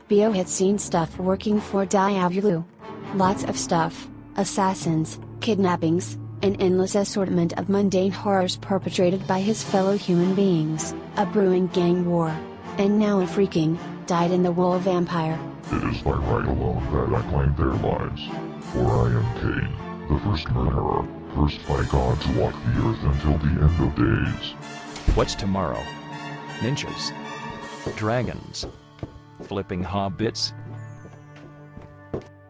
Pio had seen stuff working for Diavolu. Lots of stuff: assassins, kidnappings, an endless assortment of mundane horrors perpetrated by his fellow human beings, a brewing gang war. And now a freaking, dyed-in-the-wool vampire. It is by right alone that I claim their lives, for I am Cain, the first murderer, cursed by God to walk the earth until the end of days. What's tomorrow? Ninjas? Dragons? Flipping hobbits?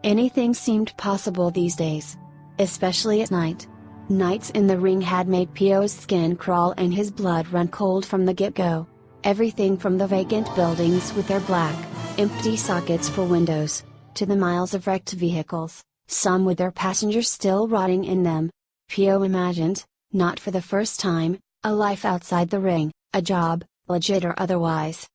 Anything seemed possible these days. Especially at night. Nights in the ring had made Pio's skin crawl and his blood run cold from the get-go. Everything from the vacant buildings with their black, empty sockets for windows, to the miles of wrecked vehicles, some with their passengers still rotting in them. Pio imagined, not for the first time, a life outside the ring, a job, legit or otherwise.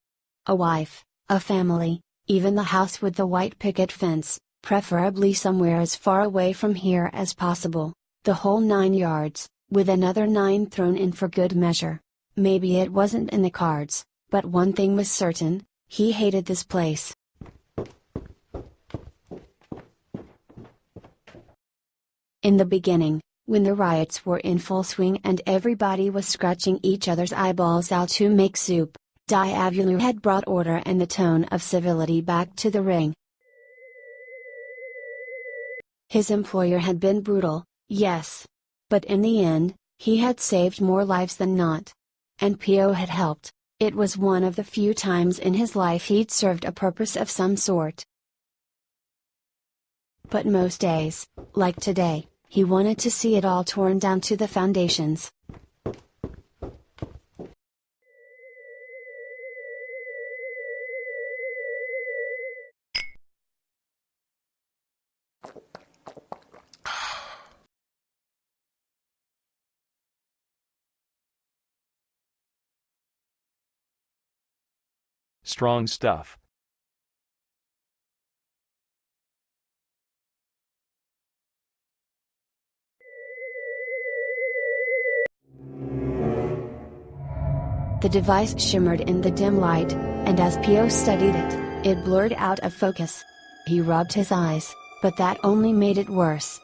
A wife, a family, even the house with the white picket fence, preferably somewhere as far away from here as possible, the whole 9 yards, with another 9 thrown in for good measure. Maybe it wasn't in the cards, but one thing was certain: he hated this place. In the beginning, when the riots were in full swing and everybody was scratching each other's eyeballs out to make soup, Diavolu had brought order and the tone of civility back to the ring. His employer had been brutal, yes. But in the end, he had saved more lives than not. And Pio had helped. It was one of the few times in his life he'd served a purpose of some sort. But most days, like today, he wanted to see it all torn down to the foundations. Strong stuff. The device shimmered in the dim light, and as Pio studied it, it blurred out of focus. He rubbed his eyes, but that only made it worse.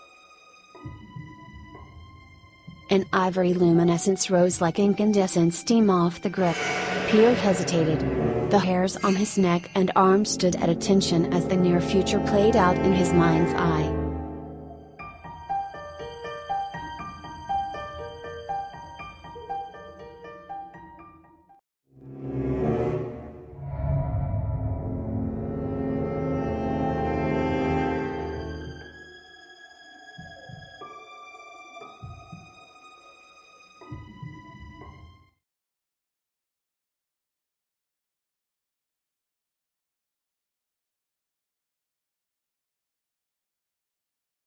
An ivory luminescence rose like incandescent steam off the grip. Pio hesitated. The hairs on his neck and arms stood at attention as the near future played out in his mind's eye.